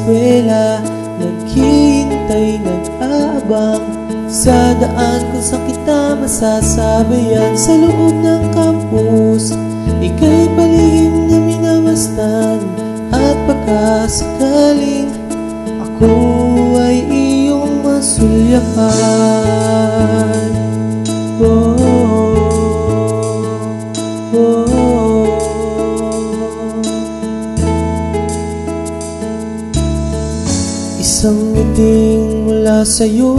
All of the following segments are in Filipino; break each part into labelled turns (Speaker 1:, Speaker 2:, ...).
Speaker 1: eskwela, naghihintay, nag-aabang sa daan kung saan kita masasabayan. Sa loob ng campus, ika'y palihim na minamasdan, at pagkasakaling ako ay iyong masulyapan. Oh, oh, oh. Isang ngiting mula sa'yo,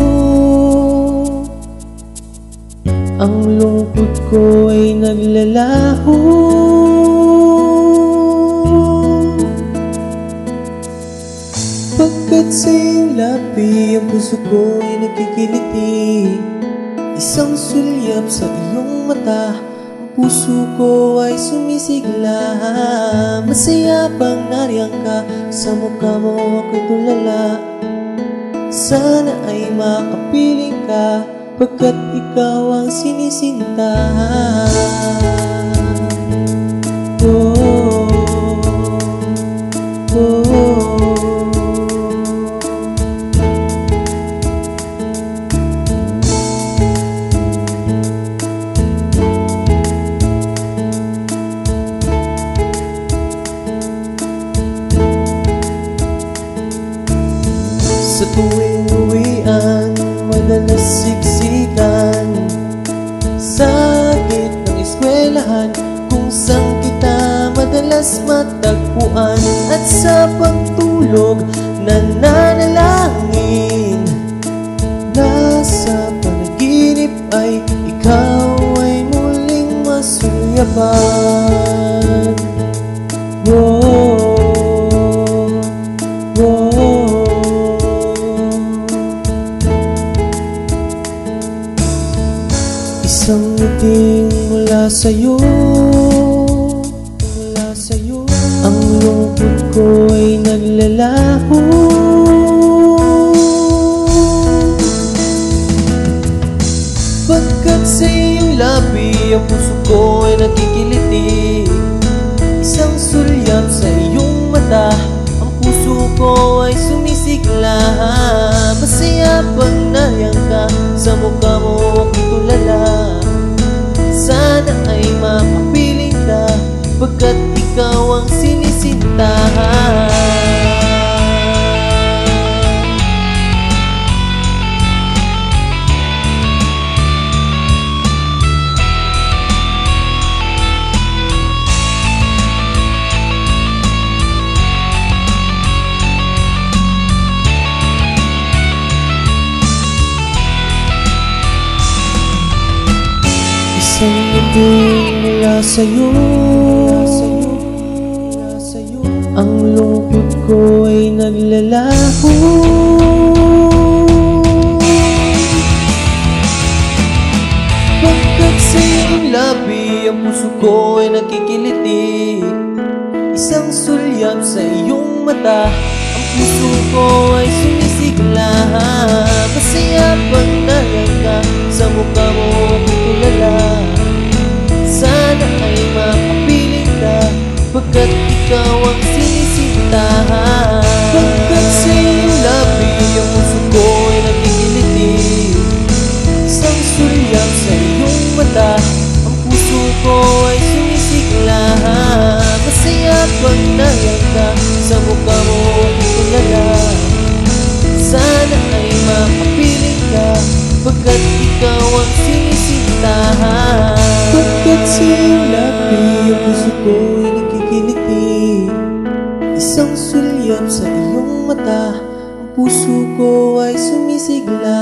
Speaker 1: ang lungkot ko ay naglalaho. Pagkat sa iyong labi, ang puso ko ay nagkikiliti. Isang sulyap sa iyong mata, ang puso ko ay sumisigla. Masaya pang nariyan ka, sa mukha mo ako'y tulala. Sana ay makapiling ka, pagkat ikaw ang sinisinta. Oh, oh, oh. Sa tuwing uwian, madalas siksikan sa gate ng eskwelahan, kung saan kita madalas matagpuan. At sa pagtulog, nananalangin na sa panaginip ay ikaw ay muling masulyapan. Oh, isang ngiting mula sa'yo, ang lungkot ko ay naglalaho. Pagkat sa iyong labi, ang puso ko ay nakikiliti. Isang sulyap sa iyong mata, ang puso ko ay sumisigla. Masaya pag nariyan ka, sa mukha mo ako'y tulala. Sana ay makapiling ka, pagkat ikaw ang sinisinta. Isang ngiting mula sa'yo, ang lungkot ko ay naglalaho. Pagkat sa iyong labi, ang puso ko ay nakikiliti. Isang sulyap sa iyong mata, ang puso ko ay sumisigla. Masaya pag nariyan ka, sa mukha mo ako'y tulala. Sana ay makapiling ka, pagkat ikaw ang sinisinta. Pagkat sa iyong labi, ang puso ko ay nakikiliti. Isang sulyap sa iyong mata, ang puso ko ay sumisigla. Masaya pag nariyan ka, sa mukha mo ako'y tulala. Sana ay makapiling ka, pagkat ikaw ang sinisinta. Pagkat sa iyong labi, ang puso ko ay nakikiliti. Isang sulyap sa iyong mata, ang puso ko ay sumisigla.